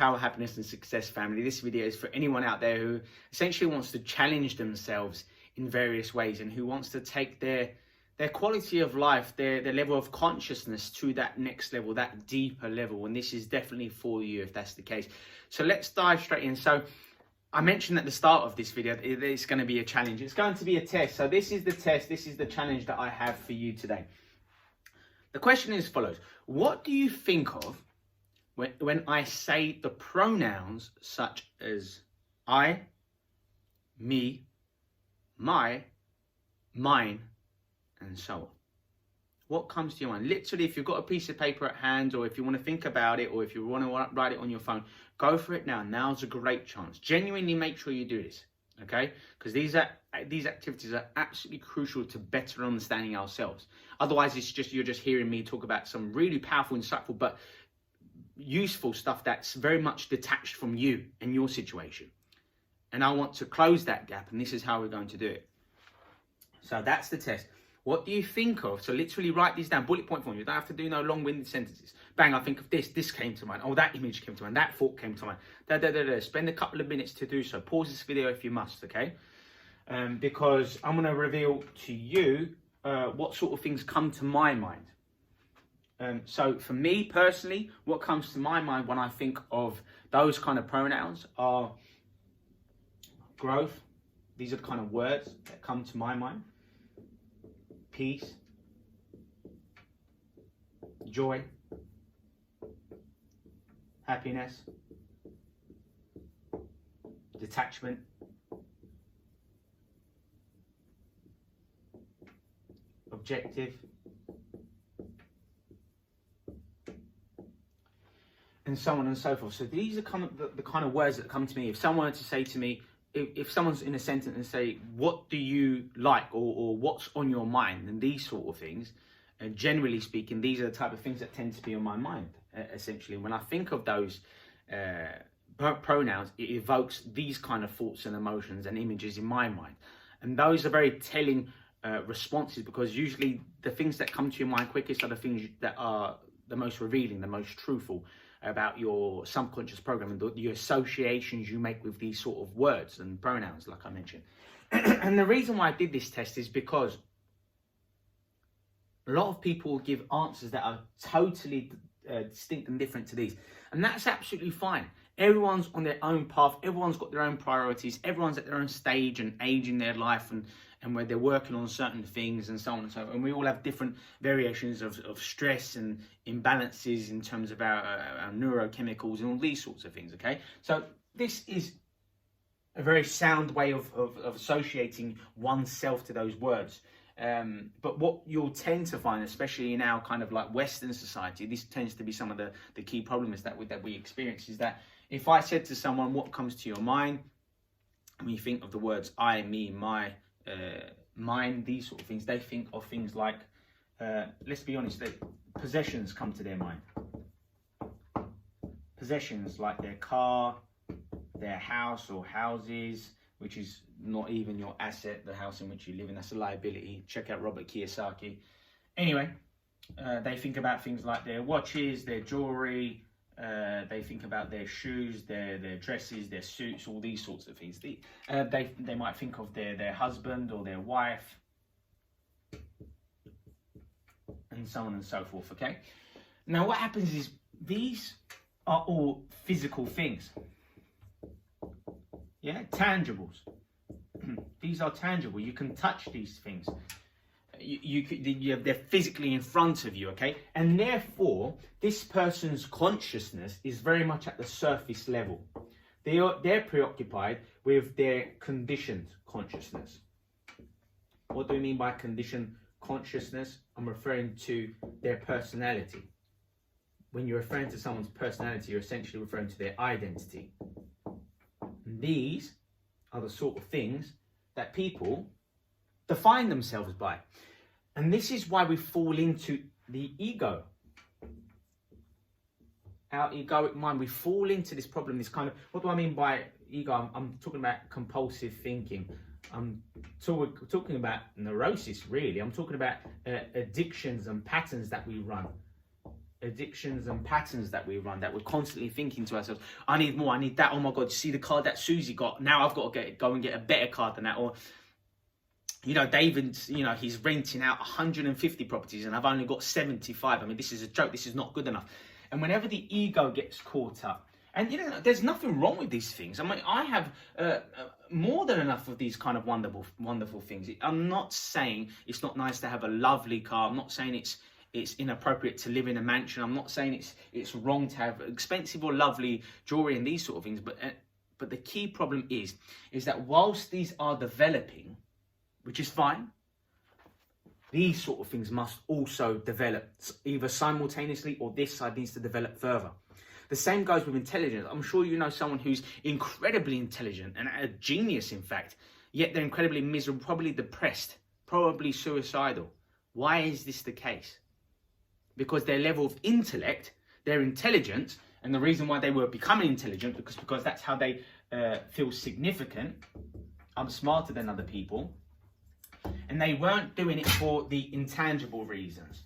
Power, Happiness and Success family. This video is for anyone out there who essentially wants to challenge themselves in various ways and who wants to take their quality of life, their level of consciousness to that next level, that deeper level. And this is definitely for you if that's the case. So let's dive straight in. So I mentioned at the start of this video, it's going to be a challenge. It's going to be a test. So this is the test. This is the challenge that I have for you today. The question is as follows. What do you think of when I say the pronouns such as I, me, my, mine, and so on? What comes to your mind? Literally, if you've got a piece of paper at hand, or if you want to think about it, or if you want to write it on your phone, go for it now. Now's a great chance. Genuinely make sure you do this, okay? Because these activities are absolutely crucial to better understanding ourselves. Otherwise, you're just hearing me talk about some really powerful, insightful, but useful stuff that's very much detached from you and your situation. And I want to close that gap, and this is how we're going to do it. So that's the test. What do you think of? So literally write these down, bullet point form. You don't have to do no long-winded sentences. Bang, I think of this came to mind. Oh, that image came to mind. That thought came to mind. Spend a couple of minutes to do so. Pause this video if you must, okay? Because I'm going to reveal to you what sort of things come to my mind. So for me personally, what comes to my mind when I think of those kind of pronouns are growth. These are the kind of words that come to my mind. Peace, joy, happiness, detachment, objective, and so on and so forth. So these are the kind of words that come to me. If someone were to say to me, if someone's in a sentence and say, what do you like, or what's on your mind, and these sort of things, generally speaking, these are the type of things that tend to be on my mind, essentially. When I think of those pronouns, it evokes these kind of thoughts and emotions and images in my mind. And those are very telling responses, because usually the things that come to your mind quickest are the things that are the most revealing, the most truthful about your subconscious program and the associations you make with these sort of words and pronouns, like I mentioned. And the reason why I did this test is because a lot of people give answers that are totally distinct and different to these. And that's absolutely fine. Everyone's on their own path. Everyone's got their own priorities. Everyone's at their own stage and age in their life, and where they're working on certain things and so on and so on. And we all have different variations of stress and imbalances in terms of our neurochemicals and all these sorts of things, okay? So this is a very sound way of associating oneself to those words. But what you'll tend to find, especially in our kind of like Western society, this tends to be some of the key problems that we experience, is that if I said to someone, what comes to your mind when you think of the words I, me, my, mine, these sort of things, they think of things like, let's be honest, possessions come to their mind. Possessions like their car, their house or houses, which is not even your asset, the house in which you live in, that's a liability. Check out Robert Kiyosaki. Anyway, they think about things like their watches, their jewelry, they think about their shoes, their dresses, their suits, all these sorts of things. They might think of their husband or their wife, and so on and so forth, okay? Now what happens is these are all physical things. Yeah, tangibles. These are tangible. You can touch these things. They're physically in front of you, okay? And therefore, this person's consciousness is very much at the surface level. They're preoccupied with their conditioned consciousness. What do we mean by conditioned consciousness? I'm referring to their personality. When you're referring to someone's personality, you're essentially referring to their identity. And these are the sort of things that people define themselves by. And this is why we fall into the ego. Our egoic mind, we fall into this problem, this kind of, what do I mean by ego? I'm talking about compulsive thinking. I'm talking about neurosis, really. I'm talking about addictions and patterns that we run. addictions and patterns that we run, that we're constantly thinking to ourselves, I need more, I need that, oh my God, see the card that Susie got, now I've got to go and get a better card than that. Or, you know, David's, you know, he's renting out 150 properties and I've only got 75. I mean, this is a joke, this is not good enough. And whenever the ego gets caught up, and you know, there's nothing wrong with these things. I mean, I have more than enough of these kind of wonderful things. I'm not saying it's not nice to have a lovely car. I'm not saying it's inappropriate to live in a mansion. I'm not saying it's wrong to have expensive or lovely jewelry and these sort of things. But the key problem is that whilst these are developing, which is fine, these sort of things must also develop either simultaneously, or this side needs to develop further. The same goes with intelligence. I'm sure you know someone who's incredibly intelligent and a genius, in fact, yet they're incredibly miserable, probably depressed, probably suicidal. Why is this the case? Because their level of intellect, their intelligence, and the reason why they were becoming intelligent, because that's how they feel significant. I'm smarter than other people. And they weren't doing it for the intangible reasons.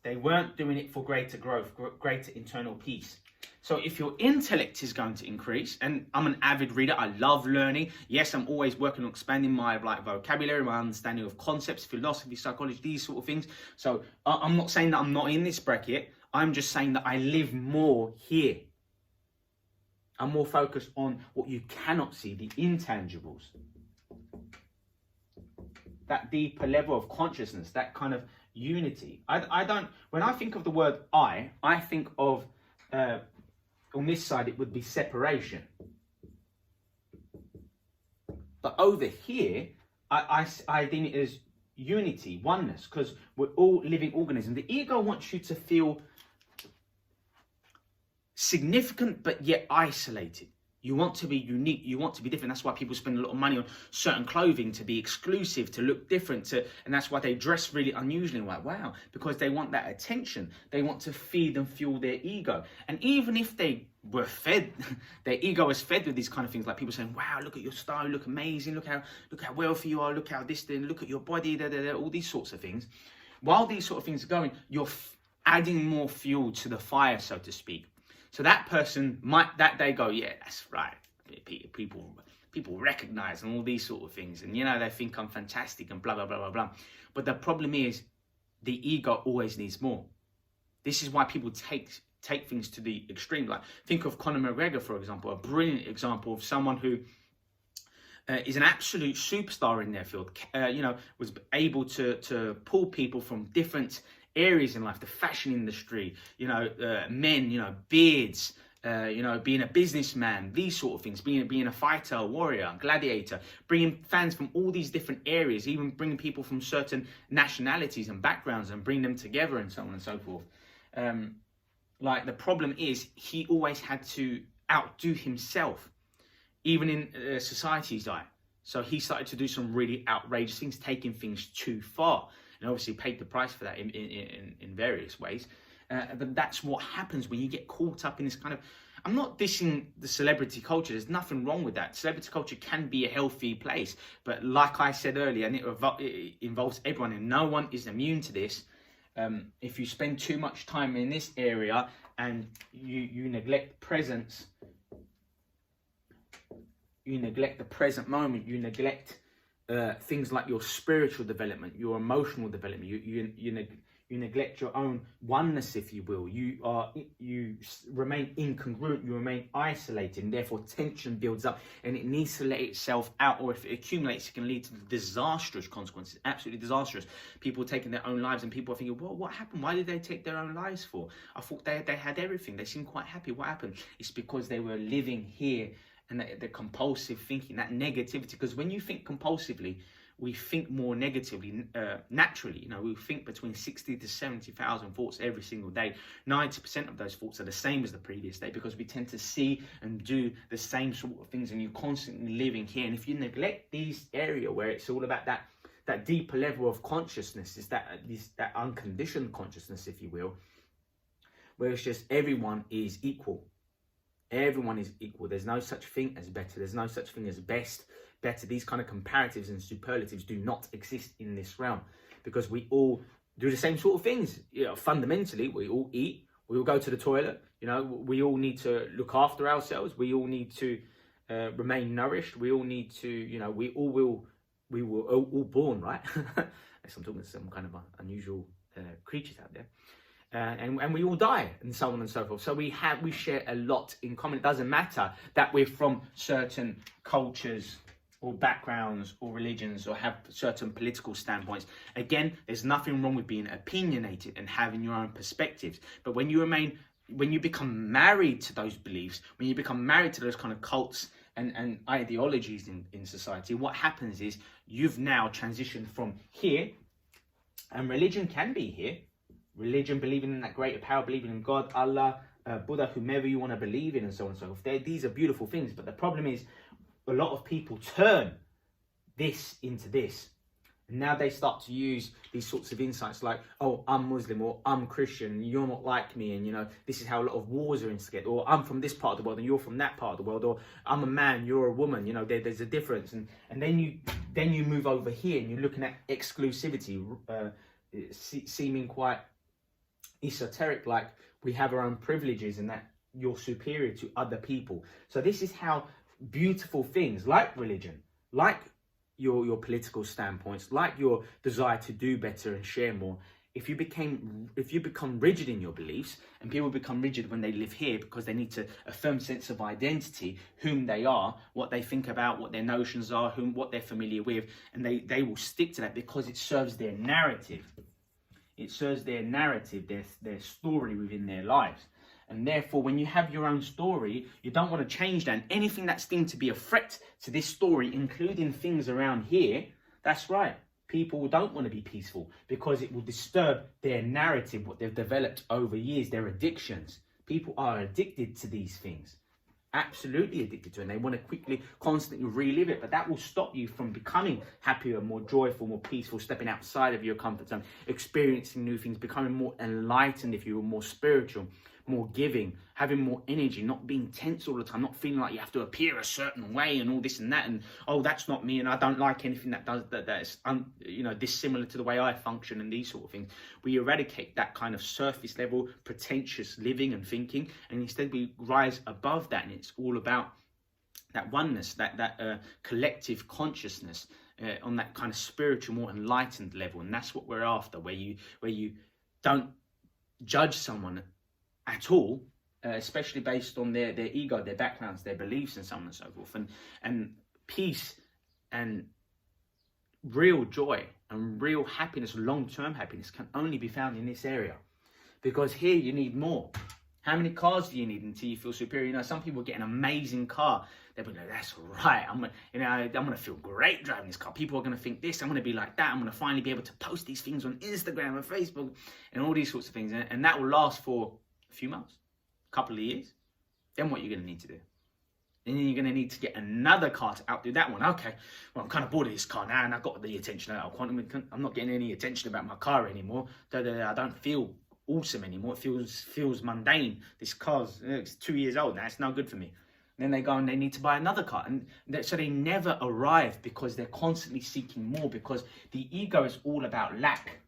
They weren't doing it for greater growth, greater internal peace. So if your intellect is going to increase, and I'm an avid reader, I love learning. Yes, I'm always working on expanding my vocabulary, my understanding of concepts, philosophy, psychology, these sort of things. So I'm not saying that I'm not in this bracket. I'm just saying that I live more here. I'm more focused on what you cannot see, the intangibles. That deeper level of consciousness, that kind of unity. I don't, when I think of the word I think of, on this side, it would be separation. But over here, I deem it as unity, oneness, because we're all living organisms. The ego wants you to feel significant, but yet isolated. You want to be unique, you want to be different. That's why people spend a lot of money on certain clothing, to be exclusive, to look different, and that's why they dress really unusually. Like, wow, because they want that attention. They want to feed and fuel their ego. And even if they were fed, their ego was fed with these kind of things, like people saying, wow, look at your style, you look amazing, look how wealthy you are, look how this, then look at your body, all these sorts of things. While these sort of things are going, you're adding more fuel to the fire, so to speak. So that person might that day go, yeah, that's right. People recognize and all these sort of things, and you know, they think I'm fantastic and blah blah blah blah blah. But the problem is, the ego always needs more. This is why people take things to the extreme. Like, think of Conor McGregor, for example, a brilliant example of someone who is an absolute superstar in their field. You know, was able to pull people from different areas in life, the fashion industry, you know, men, you know, beards, you know, being a businessman, these sort of things, being a fighter, a warrior, a gladiator, bringing fans from all these different areas, even bringing people from certain nationalities and backgrounds and bring them together and so on and so forth. Like, the problem is, he always had to outdo himself, even in society's eye. So he started to do some really outrageous things, taking things too far. And obviously paid the price for that in various ways. But that's what happens when you get caught up in this kind of... I'm not dissing the celebrity culture. There's nothing wrong with that. Celebrity culture can be a healthy place. But like I said earlier, and it involves everyone, and no one is immune to this. If you spend too much time in this area and you neglect presence, you neglect the present moment, you neglect... things like your spiritual development, your emotional development, you neglect your own oneness, if you will. You remain incongruent, you remain isolated, and therefore tension builds up, and it needs to let itself out. Or if it accumulates, it can lead to disastrous consequences, absolutely disastrous. People taking their own lives, and people are thinking, well, what happened? Why did they take their own lives for? I thought they had everything. They seemed quite happy. What happened? It's because they were living here. And the compulsive thinking, that negativity, because when you think compulsively, we think more negatively naturally. You know, we think between 60 to 70,000 thoughts every single day. 90% of those thoughts are the same as the previous day, because we tend to see and do the same sort of things, and you're constantly living here. And if you neglect these area where it's all about that deeper level of consciousness, is that unconditioned consciousness, if you will, where it's just everyone is equal. Everyone is equal. There's no such thing as better. There's no such thing as best, better. These kind of comparatives and superlatives do not exist in this realm, because we all do the same sort of things. You know, fundamentally, we all eat, We all go to the toilet. You know, we all need to look after ourselves. We all need to remain nourished. We all need to, you know, we were all born, right? Unless I'm talking to some kind of unusual creatures out there. And we all die, and so on and so forth. So we share a lot in common. It doesn't matter that we're from certain cultures or backgrounds or religions or have certain political standpoints. Again, there's nothing wrong with being opinionated and having your own perspectives. But when you become married to those beliefs, when you become married to those kind of cults and ideologies in society, what happens is you've now transitioned from here, and religion can be here. Religion, believing in that greater power, believing in God, Allah, Buddha, whomever you want to believe in, and so on and so forth. These are beautiful things, but the problem is a lot of people turn this into this. And now they start to use these sorts of insights like, oh, I'm Muslim, or I'm Christian, and you're not like me, and, you know, this is how a lot of wars are instigated, or I'm from this part of the world and you're from that part of the world, or I'm a man, you're a woman, you know, there's a difference. And then you move over here and you're looking at exclusivity, seeming quite esoteric, like we have our own privileges and that you're superior to other people. So this is how beautiful things like religion, like your political standpoints, like your desire to do better and share more, if you become rigid in your beliefs, and people become rigid when they live here because they need to a firm sense of identity, whom they are, what they think about, what their notions are, what they're familiar with, and they will stick to that because it serves their narrative. It serves their narrative, their story within their lives. And therefore, when you have your own story, you don't want to change that. And anything that's deemed to be a threat to this story, including things around here, that's right. People don't want to be peaceful because it will disturb their narrative, what they've developed over years, their addictions. People are addicted to these things. Absolutely addicted to it, and they want to quickly, constantly relive it, but that will stop you from becoming happier, more joyful, more peaceful, stepping outside of your comfort zone, experiencing new things, becoming more enlightened, if you will, more spiritual, more giving, having more energy, not being tense all the time, not feeling like you have to appear a certain way and all this and that, and oh, that's not me, and I don't like anything that's dissimilar to the way I function, and these sort of things. We eradicate that kind of surface level pretentious living and thinking, and instead we rise above that, and it's all about that oneness, that collective consciousness on that kind of spiritual, more enlightened level. And that's what we're after, where you don't judge someone at all, especially based on their ego, their backgrounds, their beliefs, and so on and so forth. And peace and real joy and real happiness, long-term happiness, can only be found in this area, because here you need more. How many cars do you need until you feel superior? You know, some people get an amazing car. They'll be like, that's right. I'm gonna feel great driving this car. People are gonna think this. I'm gonna be like that. I'm gonna finally be able to post these things on Instagram and Facebook and all these sorts of things. And that will last for a few months, a couple of years. Then what you're gonna need to do? And then you're going to need to get another car to outdo that one. Okay, well, I'm kind of bored of this car now, and I've got the attention of Quantum. I'm not getting any attention about my car anymore. I don't feel awesome anymore. It feels mundane. This car's it's 2 years old now. It's no good for me. And then they go and they need to buy another car. And so they never arrive because they're constantly seeking more, because the ego is all about lack.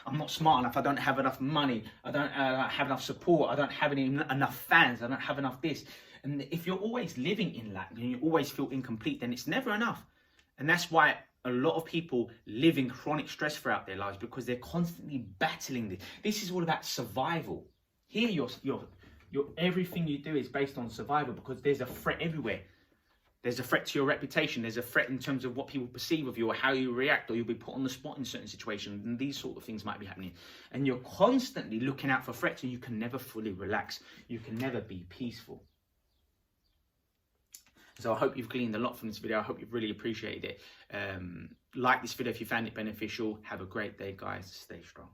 I'm not smart enough, I don't have enough money, I don't have enough support, I don't have enough fans, I don't have enough this. And if you're always living in lack and you always feel incomplete, then it's never enough. And that's why a lot of people live in chronic stress throughout their lives, because they're constantly battling this. This is all about survival. Here, your everything you do is based on survival, because there's a threat everywhere. There's a threat to your reputation. There's a threat in terms of what people perceive of you or how you react, or you'll be put on the spot in certain situations, and these sort of things might be happening. And you're constantly looking out for threats, and you can never fully relax. You can never be peaceful. So I hope you've gleaned a lot from this video. I hope you've really appreciated it. Like this video if you found it beneficial. Have a great day, guys. Stay strong.